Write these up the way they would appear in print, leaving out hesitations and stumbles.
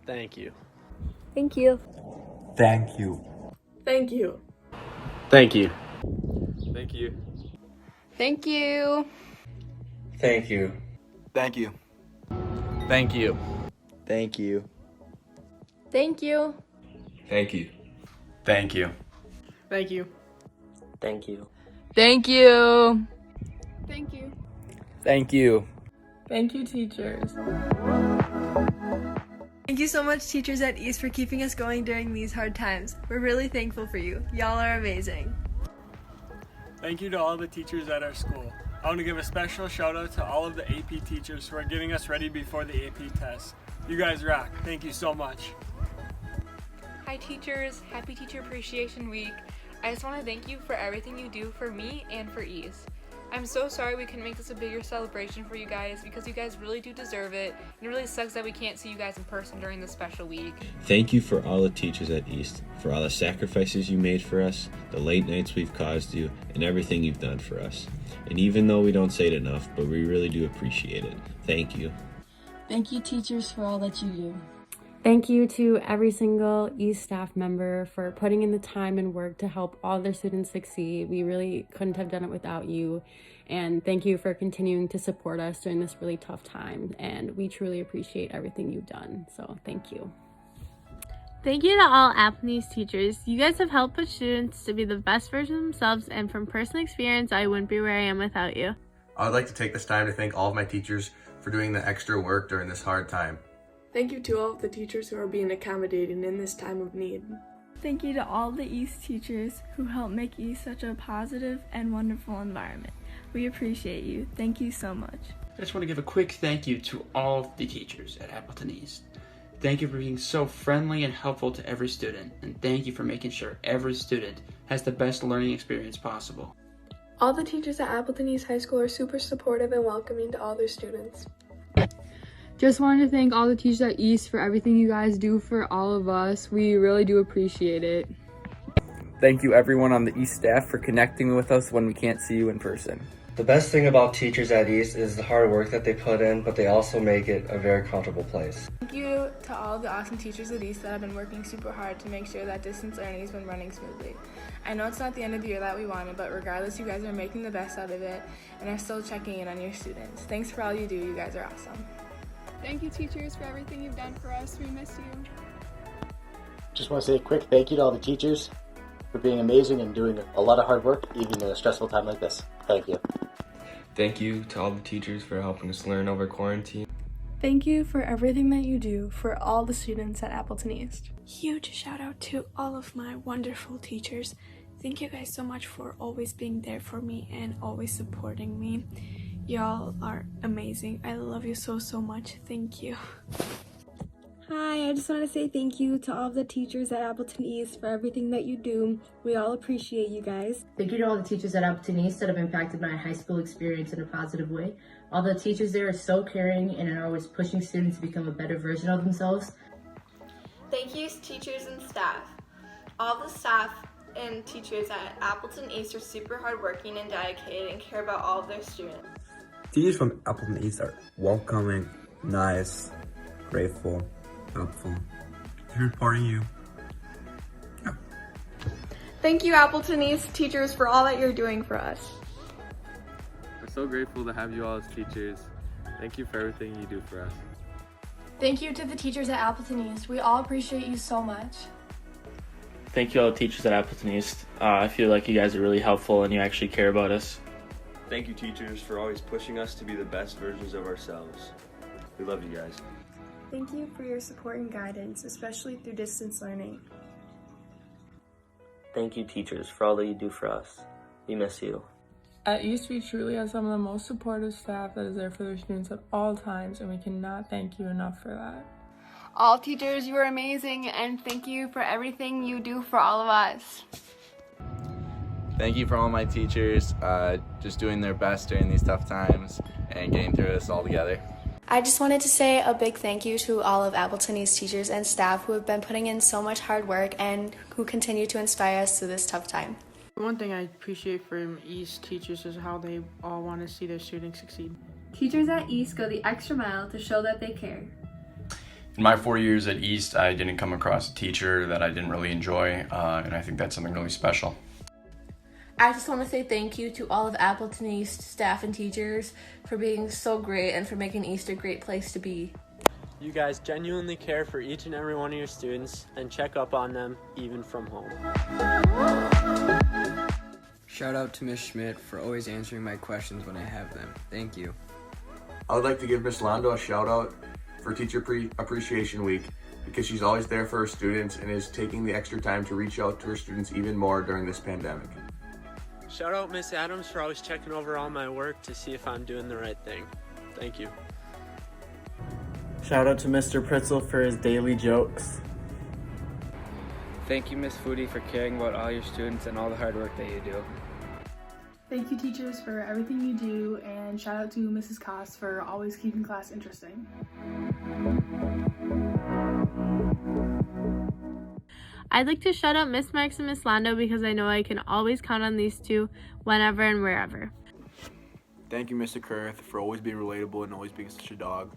Thank you. Thank you. Thank you. Thank you. Thank you. Thank you. Thank you. Thank you. Thank you. Thank you. Thank you. Thank you. Thank you. Thank you. Thank you. Thank you. Thank you. Thank you. Thank you. Thank you, teachers. Thank you so much, teachers at East, for keeping us going during these hard times. We're really thankful for you. Y'all are amazing. Thank you to all the teachers at our school. I want to give a special shout out to all of the AP teachers who are getting us ready before the AP test. You guys rock. Thank you so much. Hi teachers, happy Teacher Appreciation Week. I just want to thank you for everything you do for me and for East. I'm so sorry we couldn't make this a bigger celebration for you guys because you guys really do deserve it, and it really sucks that we can't see you guys in person during this special week. Thank you for all the teachers at East, for all the sacrifices you made for us, the late nights we've caused you, and everything you've done for us. And even though we don't say it enough, but we really do appreciate it. Thank you. Thank you, teachers, for all that you do. Thank you to every single East staff member for putting in the time and work to help all their students succeed. We really couldn't have done it without you. And thank you for continuing to support us during this really tough time. And we truly appreciate everything you've done. So thank you. Thank you to all Appletonese teachers. You guys have helped push students to be the best version of themselves, and from personal experience, I wouldn't be where I am without you. I would like to take this time to thank all of my teachers for doing the extra work during this hard time. Thank you to all of the teachers who are being accommodating in this time of need. Thank you to all the East teachers who helped make East such a positive and wonderful environment. We appreciate you. Thank you so much. I just want to give a quick thank you to all of the teachers at Appleton East. Thank you for being so friendly and helpful to every student, and thank you for making sure every student has the best learning experience possible. All the teachers at Appleton East High School are super supportive and welcoming to all their students. Just wanted to thank all the teachers at East for everything you guys do for all of us. We really do appreciate it. Thank you everyone on the East staff for connecting with us when we can't see you in person. The best thing about teachers at East is the hard work that they put in, but they also make it a very comfortable place. Thank you to all the awesome teachers at East that have been working super hard to make sure that distance learning has been running smoothly. I know it's not the end of the year that we wanted, but regardless, you guys are making the best out of it and are still checking in on your students. Thanks for all you do. You guys are awesome. Thank you, teachers, for everything you've done for us. We miss you. Just want to say a quick thank you to all the teachers for being amazing and doing a lot of hard work, even in a stressful time like this. Thank you. Thank you to all the teachers for helping us learn over quarantine. Thank you for everything that you do for all the students at Appleton East. Huge shout out to all of my wonderful teachers. Thank you guys so much for always being there for me and always supporting me. Y'all are amazing. I love you so much. Thank you. Hi, I just want to say thank you to all of the teachers at Appleton East for everything that you do. We all appreciate you guys. Thank you to all the teachers at Appleton East that have impacted my high school experience in a positive way. All the teachers there are so caring and are always pushing students to become a better version of themselves. Thank you, teachers and staff. All the staff and teachers at Appleton East are super hardworking and dedicated and care about all of their students. Teachers from Appleton East are welcoming, nice, grateful, helpful. They're supporting you. Yeah. Thank you, Appleton East teachers, for all that you're doing for us. We're so grateful to have you all as teachers. Thank you for everything you do for us. Thank you to the teachers at Appleton East. We all appreciate you so much. Thank you all the teachers at Appleton East. I feel like you guys are really helpful and you actually care about us. Thank you, teachers, for always pushing us to be the best versions of ourselves. We love you guys. Thank you for your support and guidance, especially through distance learning. Thank you, teachers, for all that you do for us. We miss you. At East, we truly have some of the most supportive staff that is there for their students at all times, and we cannot thank you enough for that. All teachers, you are amazing, and thank you for everything you do for all of us. Thank you for all my teachers, just doing their best during these tough times and getting through this all together. I just wanted to say a big thank you to all of Appleton East teachers and staff who have been putting in so much hard work and who continue to inspire us through this tough time. One thing I appreciate from East teachers is how they all want to see their students succeed. Teachers at East go the extra mile to show that they care. In my 4 years at East, I didn't come across a teacher that I didn't really enjoy, and I think that's something really special. I just want to say thank you to all of Appleton East staff and teachers for being so great and for making East a great place to be. You guys genuinely care for each and every one of your students and check up on them even from home. Shout out to Miss Schmidt for always answering my questions when I have them. Thank you. I would like to give Miss Londo a shout out for Teacher Appreciation Week because she's always there for her students and is taking the extra time to reach out to her students even more during this pandemic. Shout out Miss Adams for always checking over all my work to see if I'm doing the right thing. Thank you. Shout out to Mr. Pritzel for his daily jokes. Thank you, Miss Foodie, for caring about all your students and all the hard work that you do. Thank you, teachers, for everything you do, and shout out to Mrs. Koss for always keeping class interesting. I'd like to shout out Miss Marks and Miss Londo because I know I can always count on these two whenever and wherever. Thank you, Mr. Kurth, for always being relatable and always being such a dog.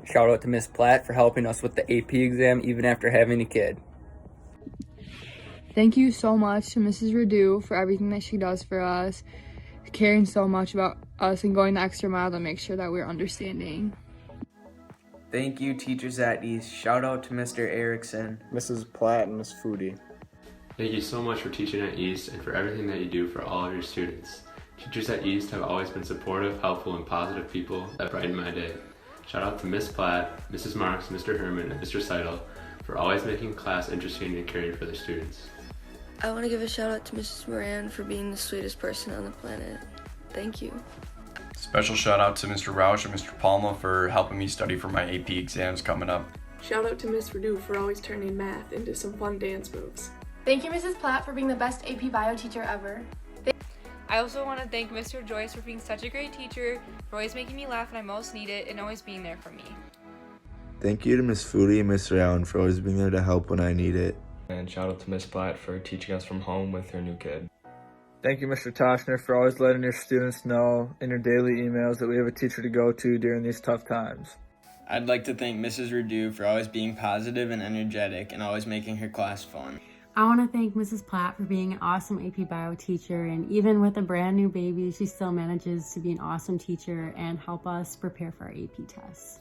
Shout out to Miss Platt for helping us with the AP exam even after having a kid. Thank you so much to Mrs. Radu for everything that she does for us, caring so much about us and going the extra mile to make sure that we're understanding. Thank you, teachers at East. Shout out to Mr. Erickson, Mrs. Platt, and Miss Foodie. Thank you so much for teaching at East and for everything that you do for all of your students. Teachers at East have always been supportive, helpful, and positive people that brighten my day. Shout out to Miss Platt, Mrs. Marks, Mr. Herman, and Mr. Seidel for always making class interesting and caring for their students. I want to give a shout out to Mrs. Moran for being the sweetest person on the planet. Thank you. Special shout out to Mr. Roush and Mr. Palma for helping me study for my AP exams coming up. Shout out to Miss Radu for always turning math into some fun dance moves. Thank you, Mrs. Platt, for being the best AP Bio teacher ever. I also want to thank Mr. Joyce for being such a great teacher, for always making me laugh when I most need it, and always being there for me. Thank you to Miss Foodie and Mr. Allen for always being there to help when I need it. And shout out to Miss Platt for teaching us from home with her new kid. Thank you, Mr. Toshner, for always letting your students know in your daily emails that we have a teacher to go to during these tough times. I'd like to thank Mrs. Radu for always being positive and energetic and always making her class fun. I want to thank Mrs. Platt for being an awesome AP Bio teacher, and even with a brand new baby, she still manages to be an awesome teacher and help us prepare for our AP tests.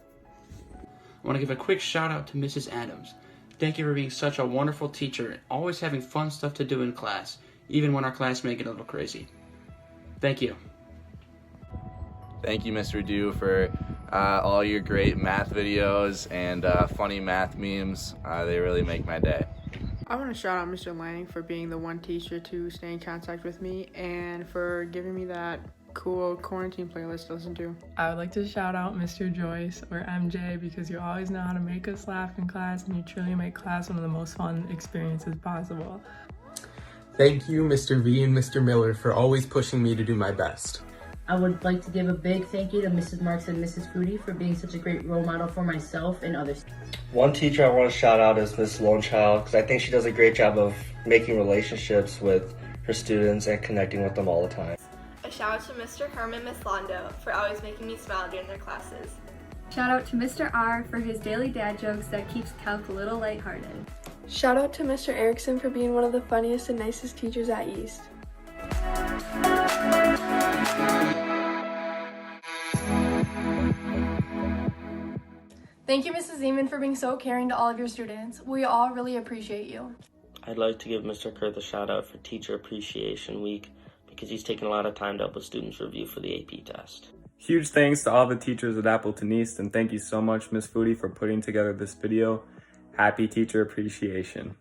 I want to give a quick shout out to Mrs. Adams. Thank you for being such a wonderful teacher and always having fun stuff to do in class, even when our class may get a little crazy. Thank you. Thank you, Mr. Radu, for all your great math videos and funny math memes. They really make my day. I want to shout out Mr. Lanning for being the one teacher to stay in contact with me and for giving me that cool quarantine playlist to listen to. I would like to shout out Mr. Joyce or MJ because you always know how to make us laugh in class and you truly make class one of the most fun experiences possible. Thank you, Mr. V and Mr. Miller, for always pushing me to do my best. I would like to give a big thank you to Mrs. Marks and Mrs. Foodie for being such a great role model for myself and others. One teacher I want to shout out is Miss Lonechild because I think she does a great job of making relationships with her students and connecting with them all the time. A shout out to Mr. Herman and Miss Londo for always making me smile during their classes. Shout out to Mr. R for his daily dad jokes that keeps calc a little lighthearted. Shout out to Mr. Erickson for being one of the funniest and nicest teachers at East. Thank you, Mrs. Zeman, for being so caring to all of your students. We all really appreciate you. I'd like to give Mr. Kurth a shout out for Teacher Appreciation Week because he's taken a lot of time to help with students review for the AP test. Huge thanks to all the teachers at Appleton East, and thank you so much, Miss Foodie, for putting together this video. Happy Teacher Appreciation.